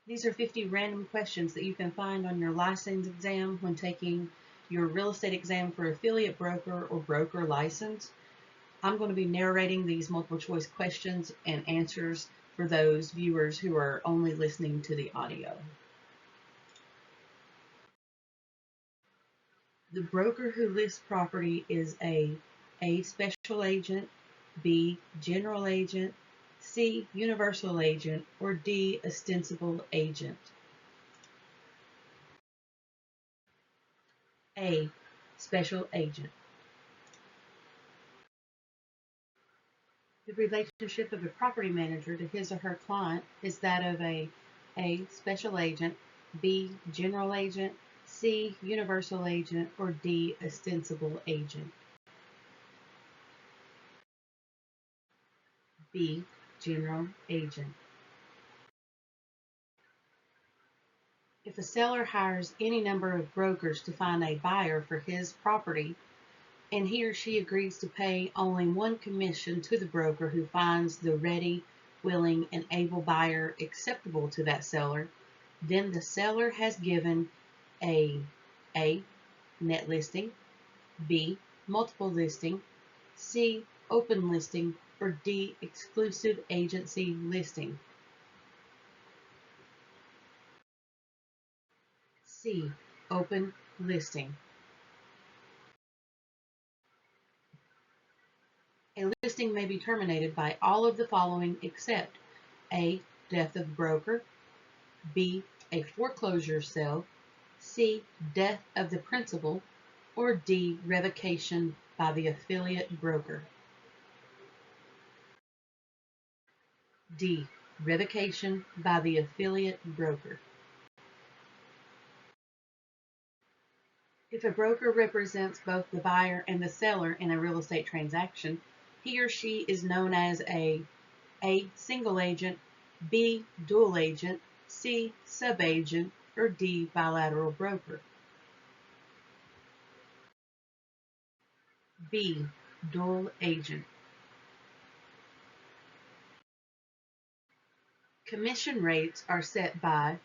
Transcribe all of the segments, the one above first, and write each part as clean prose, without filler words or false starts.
These are 50 random questions that you can find on your license exam when taking your real estate exam for affiliate broker or broker license. I'm going to be narrating these multiple choice questions and answers for those viewers who are only listening to the audio. The broker who lists property is A, special agent, B, general agent, C, universal agent, or D, ostensible agent. A, special agent. The relationship of a property manager to his or her client is that of A, special agent, B, general agent, C, universal agent, or D, ostensible agent. B, general agent. If a seller hires any number of brokers to find a buyer for his property, and he or she agrees to pay only one commission to the broker who finds the ready, willing, and able buyer acceptable to that seller, then the seller has given a net listing, B, multiple listing, C, open listing, or D, exclusive agency listing. C, open listing. A listing may be terminated by all of the following except A, death of broker, B, a foreclosure sale, C, death of the principal, or D, revocation by the affiliate broker. D, revocation by the affiliate broker. If a broker represents both the buyer and the seller in a real estate transaction, he or she is known as A, single agent, B, dual agent, C, subagent, or D, bilateral broker. B, dual agent. Commission rates are set by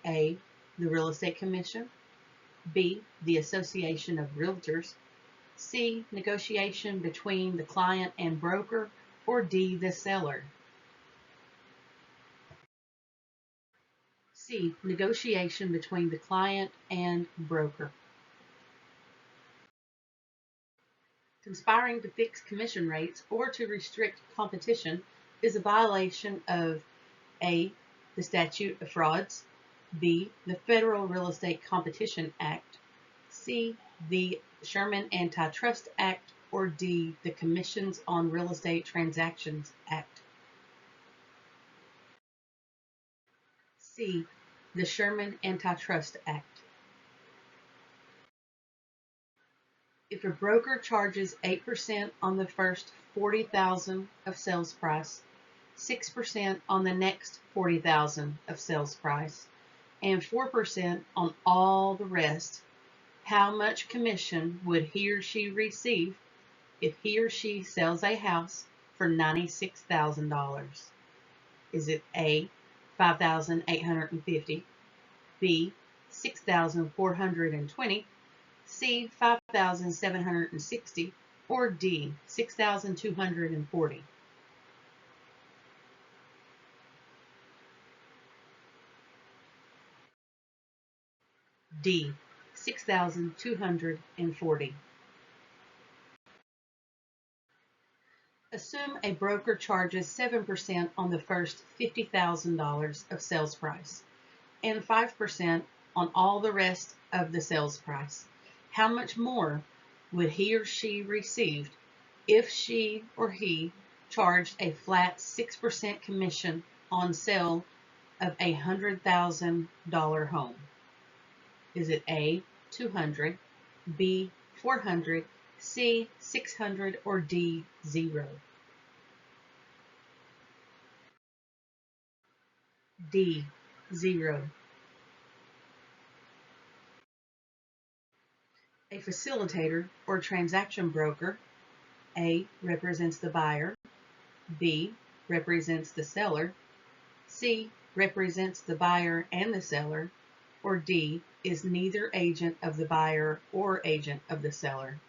A, the Real Estate Commission, B, the Association of Realtors, C, negotiation between the client and broker, or D, the seller. C, negotiation between the client and broker. Conspiring to fix commission rates or to restrict competition is a violation of A, the Statute of Frauds, B, the Federal Real Estate Competition Act, C, the Sherman Antitrust Act, or D, the Commissions on Real Estate Transactions Act. C, the Sherman Antitrust Act. If a broker charges 8% on the first $40,000 of sales price, 6% on the next $40,000 of sales price, and 4% on all the rest, how much commission would he or she receive if he or she sells a house for $96,000? Is it A, $5,850, B, $6,420, C, $5,760, or D, $6,240? D, $6,240. Assume a broker charges 7% on the first $50,000 of sales price and 5% on all the rest of the sales price. How much more would he or she receive if she or he charged a flat 6% commission on sale of a $100,000 home? Is it A, 200, B, 400, C, 600, or D, 0? D, 0. A facilitator or transaction broker, A, represents the buyer, B, represents the seller, C, represents the buyer and the seller, or D, is neither agent of the buyer or agent of the seller.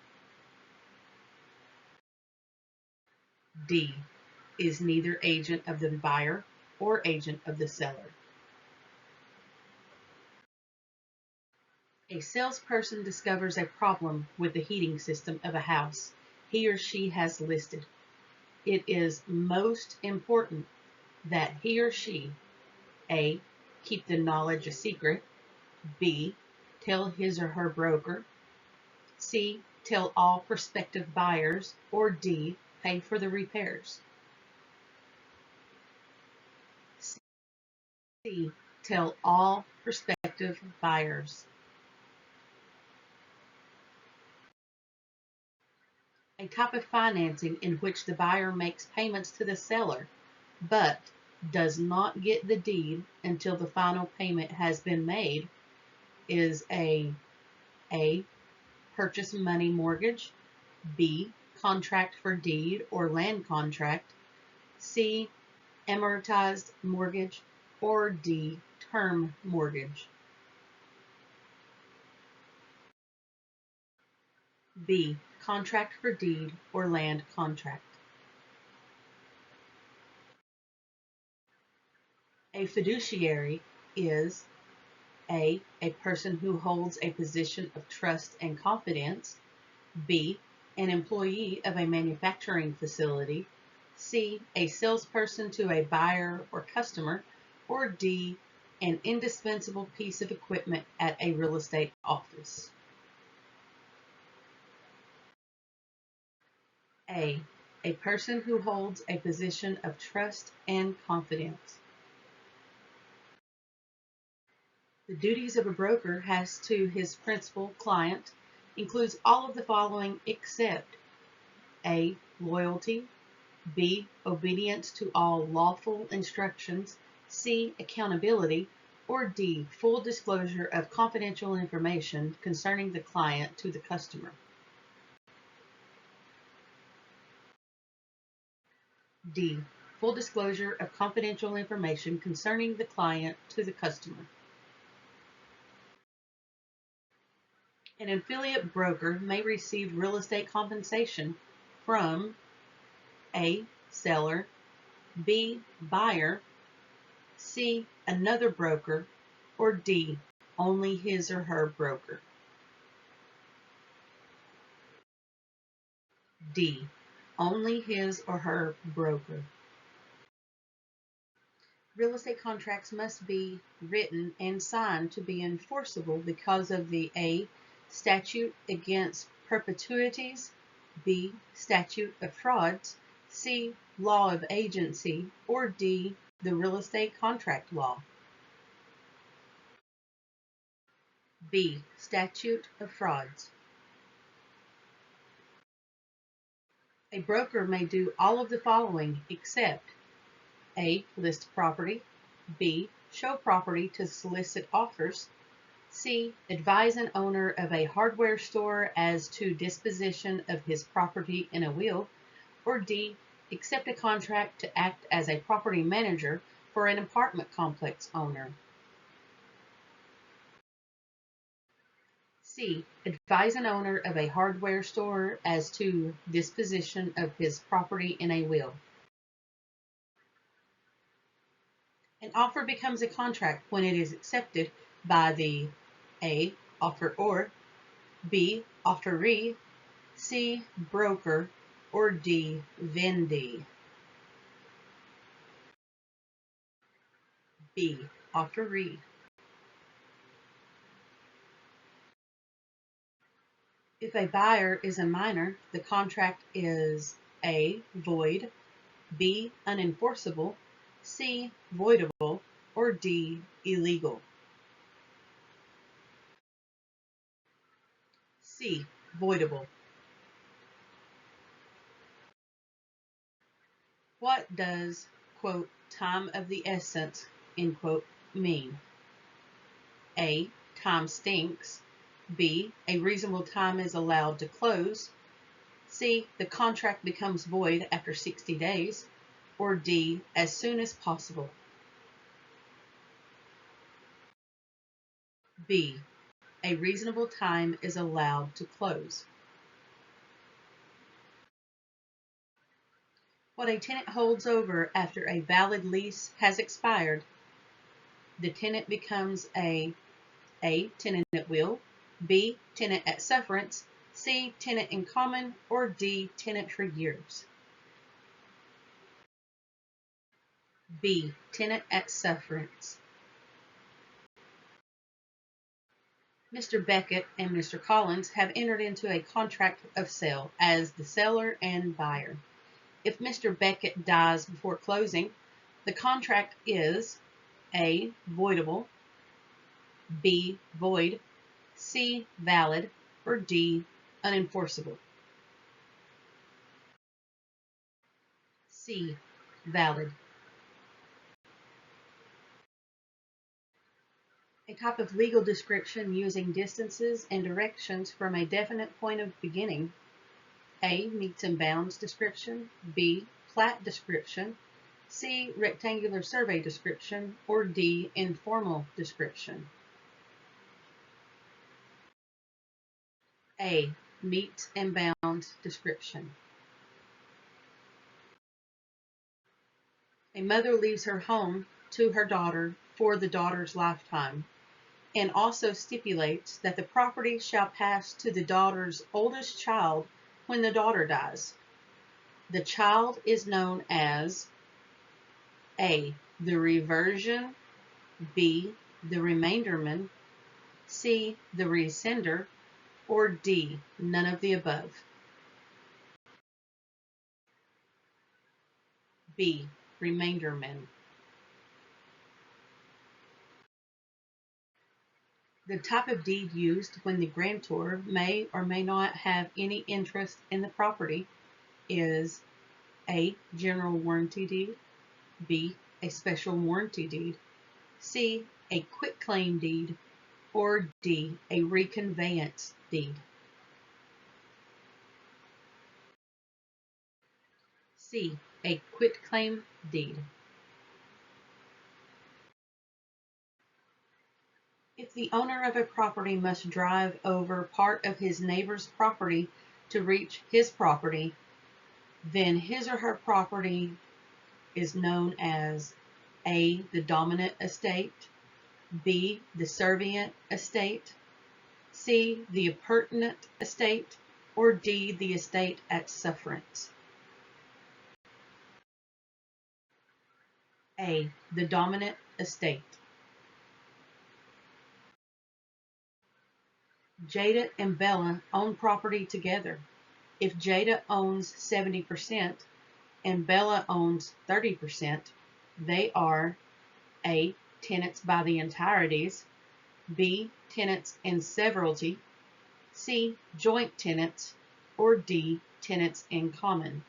D, is neither agent of the buyer or agent of the seller. A salesperson discovers a problem with the heating system of a house he or she has listed. It is most important that he or she A, keep the knowledge a secret, B, tell his or her broker, C, tell all prospective buyers, or D, pay for the repairs. C, tell all prospective buyers. A type of financing in which the buyer makes payments to the seller, but does not get the deed until the final payment has been made is A, purchase money mortgage, B, contract for deed or land contract, C, amortized mortgage, or D, term mortgage. B, contract for deed or land contract. A fiduciary is A, person who holds a position of trust and confidence, B, an employee of a manufacturing facility, C, a salesperson to a buyer or customer, or D, an indispensable piece of equipment at a real estate office. A, person who holds a position of trust and confidence. The duties of a broker has to his principal client includes all of the following except A, loyalty, B, obedience to all lawful instructions, C, accountability, or D, full disclosure of confidential information concerning the client to the customer. D, full disclosure of confidential information concerning the client to the customer. An affiliate broker may receive real estate compensation from A, seller, B, buyer, C, another broker, or D, only his or her broker. D, only his or her broker. Real estate contracts must be written and signed to be enforceable because of the A, statute against perpetuities, B, statute of frauds, C, law of agency, or D, the real estate contract law. B, statute of frauds. A broker may do all of the following except A, list property, B, show property to solicit offers, C, advise an owner of a hardware store as to disposition of his property in a will, or D, accept a contract to act as a property manager for an apartment complex owner. C, advise an owner of a hardware store as to disposition of his property in a will. An offer becomes a contract when it is accepted by the A, offeror, B, offeree, C, broker, or D, vendee. B, offeree. If a buyer is a minor, the contract is A, void, B, unenforceable, C, voidable, or D, illegal. C, voidable. What does, quote, time of the essence, end quote, mean? A, time stinks. B, a reasonable time is allowed to close. C, the contract becomes void after 60 days. Or D, as soon as possible. B. A reasonable time is allowed to close. What a tenant holds over after a valid lease has expired. The tenant becomes A. Tenant at will, B. Tenant at sufferance, C. Tenant in common, or D. Tenant for years. B. Tenant at sufferance. Mr. Beckett and Mr. Collins have entered into a contract of sale as the seller and buyer. If Mr. Beckett dies before closing, the contract is A. Voidable, B. Void, C. Valid, or D. Unenforceable. C. Valid. A type of legal description using distances and directions from a definite point of beginning. A. Metes and bounds description, B. Plat description, C. Rectangular survey description, or D. Informal description. A. Metes and bounds description. A mother leaves her home to her daughter for the daughter's lifetime, and also stipulates that the property shall pass to the daughter's oldest child when the daughter dies. The child is known as A. The reversion, B. The remainderman, C. The rescinder, or D. None of the above. B. Remainderman. The type of deed used when the grantor may or may not have any interest in the property is A. General warranty deed, B. A special warranty deed, C. A quitclaim deed, or D. A reconveyance deed. C. A quitclaim deed. If the owner of a property must drive over part of his neighbor's property to reach his property, then his or her property is known as A. The dominant estate, B. The servient estate, C. The appurtenant estate, or D. The estate at sufferance. A. The dominant estate. Jada and Bella own property together. If Jada owns 70% and Bella owns 30%, they are A. Tenants by the entireties, B. Tenants in severalty, C. Joint tenants, or D. Tenants in common.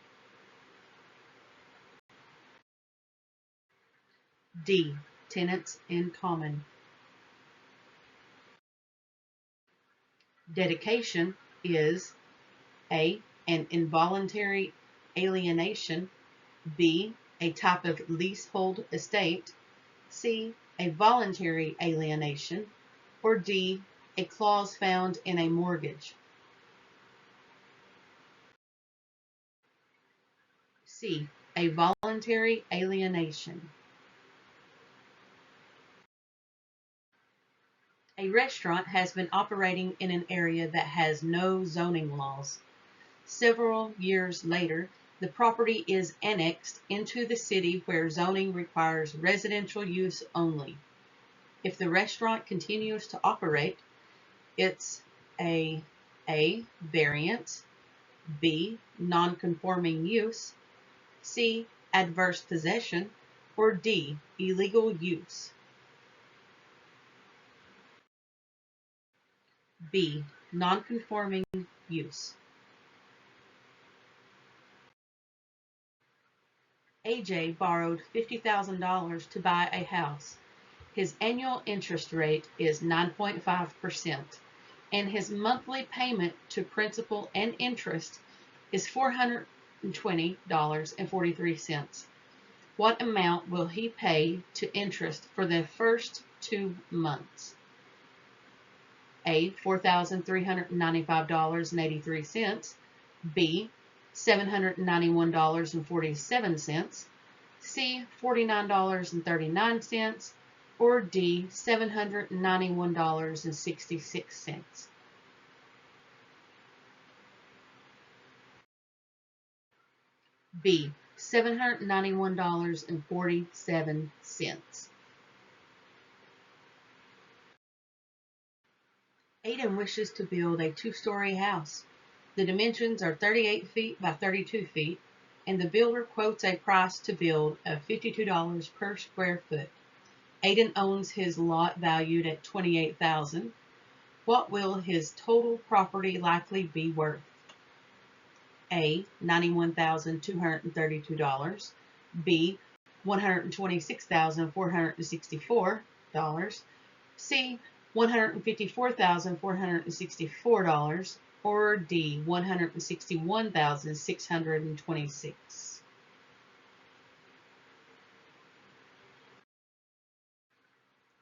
D. Tenants in common. Dedication is A. An involuntary alienation, B. A type of leasehold estate, C. A voluntary alienation, or D. A clause found in a mortgage. C. A voluntary alienation. A restaurant has been operating in an area that has no zoning laws. Several years later, the property is annexed into the city where zoning requires residential use only. If the restaurant continues to operate, it's A. Variance, B. Non-conforming use, C. Adverse possession, or D. Illegal use. B. Non-conforming use. AJ borrowed $50,000 to buy a house. His annual interest rate is 9.5%, and his monthly payment to principal and interest is $420.43. What amount will he pay to interest for the first 2 months? A, $4,395.83, B, $791.47, C, $49.39, or D, $791.66. B, $791.47. Aiden wishes to build a two-story house. The dimensions are 38 feet by 32 feet, and the builder quotes a price to build of $52 per square foot. Aiden owns his lot valued at $28,000. What will his total property likely be worth? A, $91,232, B, $126,464, C, $154,464, or D, $161,626.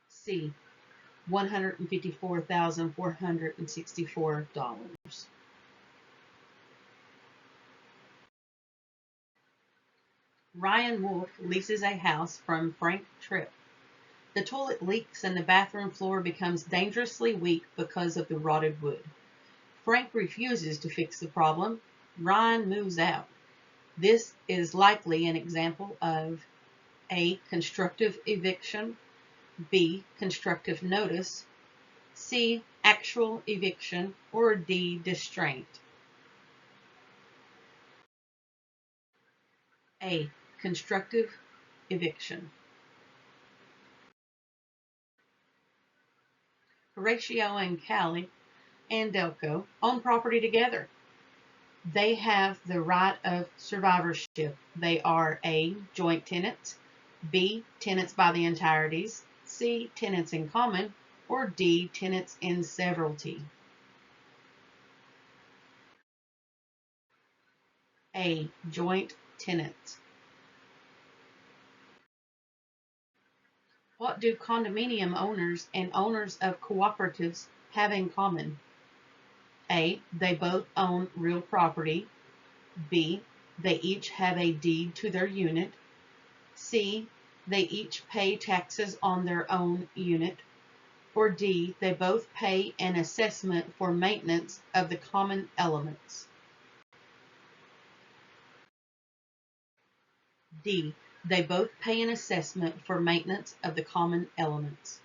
C, $154,464. Ryan Wolf leases a house from Frank Tripp. The toilet leaks and the bathroom floor becomes dangerously weak because of the rotted wood. Frank refuses to fix the problem. Ryan moves out. This is likely an example of A, constructive eviction, B, constructive notice, C, actual eviction, or D, distraint. A, constructive eviction. Horatio and Callie and Delco own property together. They have the right of survivorship. They are A, joint tenants, B, tenants by the entireties, C, tenants in common, or D, tenants in severalty. A, joint tenants. What do condominium owners and owners of cooperatives have in common? A, they both own real property. B, they each have a deed to their unit. C, they each pay taxes on their own unit. Or D, they both pay an assessment for maintenance of the common elements. D, they both pay an assessment for maintenance of the common elements.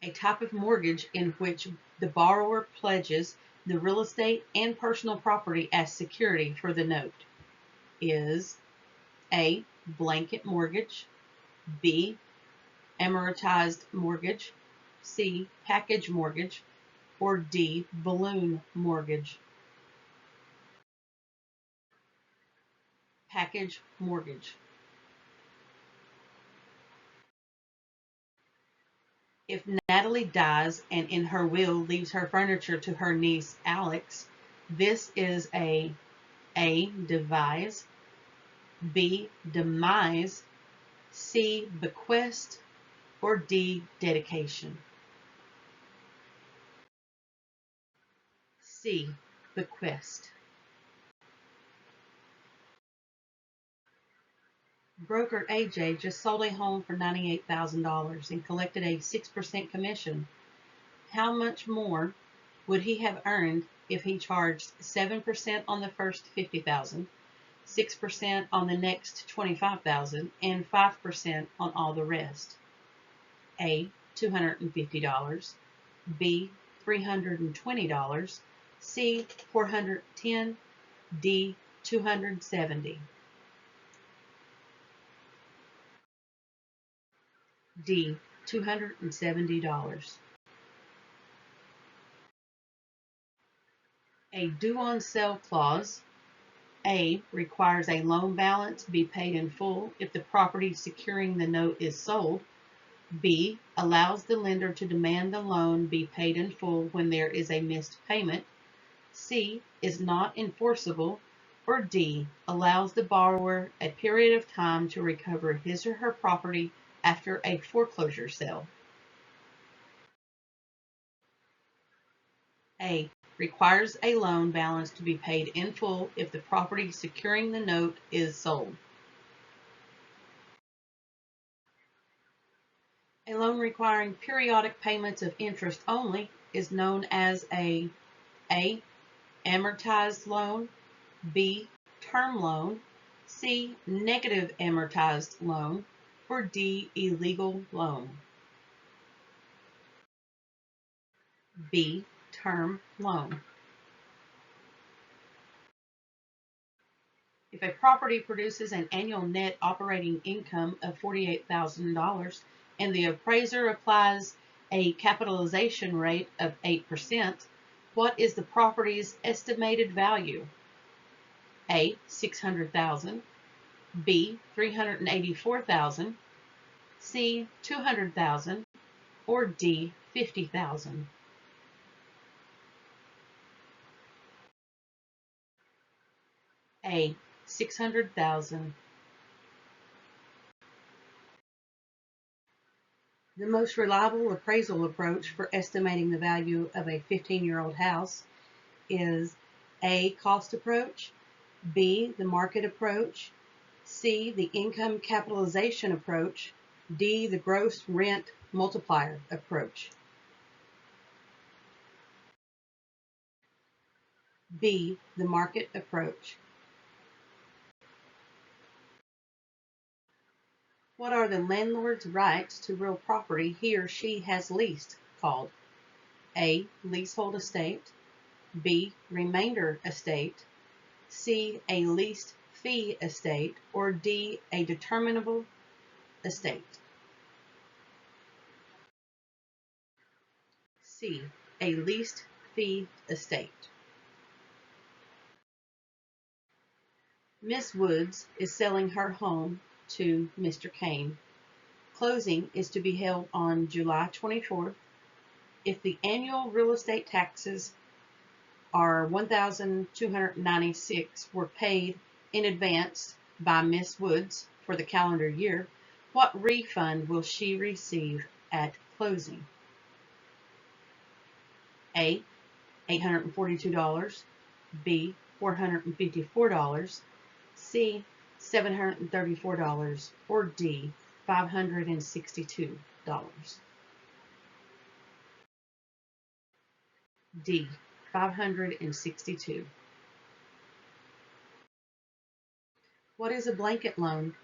A type of mortgage in which the borrower pledges the real estate and personal property as security for the note is A, blanket mortgage, B, amortized mortgage, C, package mortgage, or D, balloon mortgage. Package mortgage. If Natalie dies and in her will leaves her furniture to her niece Alex, this is A, devise, B, demise, C, bequest, or D, dedication. C, bequest. Broker AJ just sold a home for $98,000 and collected a 6% commission. How much more would he have earned if he charged 7% on the first $50,000, 6% on the next $25,000, and 5% on all the rest? A, $250, B, $320, C, $410, D, $270. D, $270. A due on sale clause, A, requires a loan balance be paid in full if the property securing the note is sold. B, allows the lender to demand the loan be paid in full when there is a missed payment. C, is not enforceable. Or D, allows the borrower a period of time to recover his or her property after a foreclosure sale. A. Requires a loan balance to be paid in full if the property securing the note is sold. A loan requiring periodic payments of interest only is known as a amortized loan, B. term loan, C. negative amortized loan, or D. illegal loan. B. term loan. If a property produces an annual net operating income of $48,000 and the appraiser applies a capitalization rate of 8%, what is the property's estimated value? A. $600,000, B. $384,000, C. $200,000, or D. $50,000. A. $600,000. The most reliable appraisal approach for estimating the value of a 15-year-old house is A. cost approach, B. the market approach, C. the income capitalization approach, D. the gross rent multiplier approach. B. the market approach. What are the landlord's rights to real property he or she has leased called? A. leasehold estate, B. remainder estate, C. a leased fee estate, or D. a determinable estate. C. a leased fee estate. Miss Woods is selling her home to Mr. Kane. Closing is to be held on July 24th. If the annual real estate taxes are $1,296 were paid in advance by Miss Woods for the calendar year, what refund will she receive at closing? A. $842, B. $454, C. $734, or D. $562. D. $562. What is a blanket loan?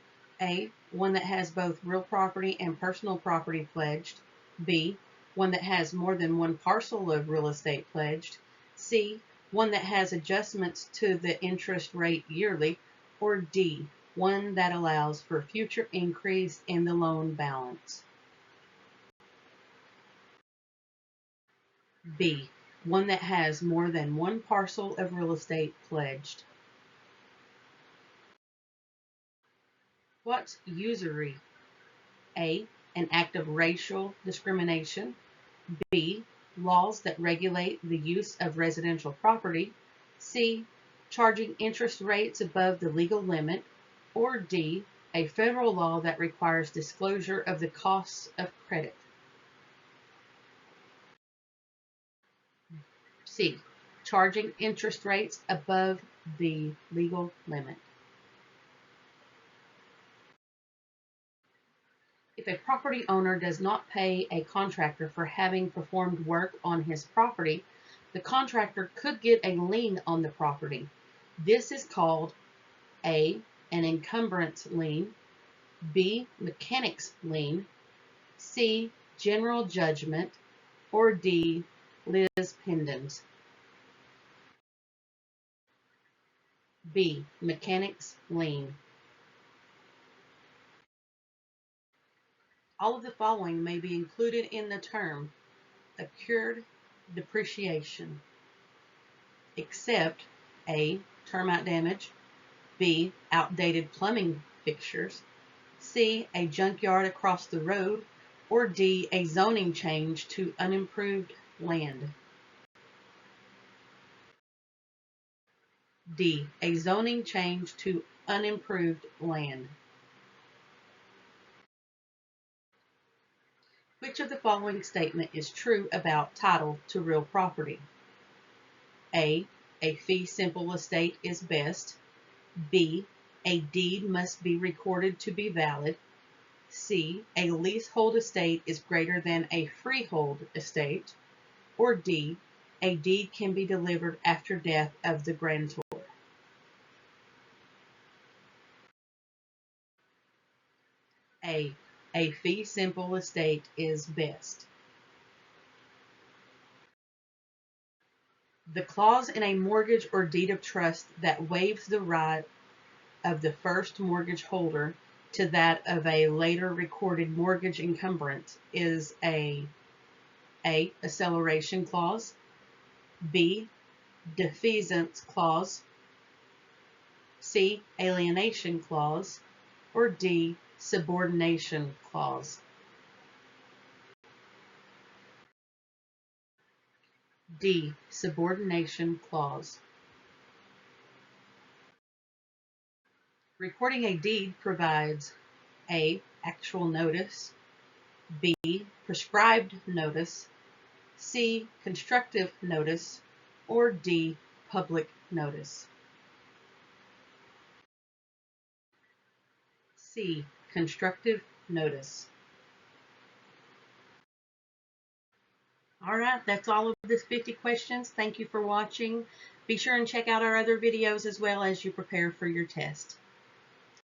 A. One that has both real property and personal property pledged. B. One that has more than one parcel of real estate pledged. C. One that has adjustments to the interest rate yearly. Or D. One that allows for future increase in the loan balance. B. One that has more than one parcel of real estate pledged. What's usury? A. An act of racial discrimination. B. Laws that regulate the use of residential property. C. Charging interest rates above the legal limit. Or D. A federal law that requires disclosure of the costs of credit. C. Charging interest rates above the legal limit. If a property owner does not pay a contractor for having performed work on his property, the contractor could get a lien on the property. This is called A. an encumbrance lien, B. mechanic's lien, C. general judgment, or D. lis pendens. B. mechanic's lien. All of the following may be included in the term accrued depreciation, except A. termite damage, B. outdated plumbing fixtures, C. a junkyard across the road, or D. a zoning change to unimproved land. D. a zoning change to unimproved land. Which of the following statement is true about title to real property? A fee simple estate is best. B, a deed must be recorded to be valid. C, a leasehold estate is greater than a freehold estate. Or D, a deed can be delivered after death of the grantor. A fee simple estate is best. The clause in a mortgage or deed of trust that waives the right of the first mortgage holder to that of a later recorded mortgage encumbrance is a acceleration clause, B, defeasance clause, C, alienation clause, or D, subordination clause. D, subordination clause. Recording a deed provides A, actual notice, B, prescribed notice, C, constructive notice, or D, public notice. C, constructive notice. All right, that's all of this 50 questions. Thank you for watching. Be sure and check out our other videos as well as you prepare for your test.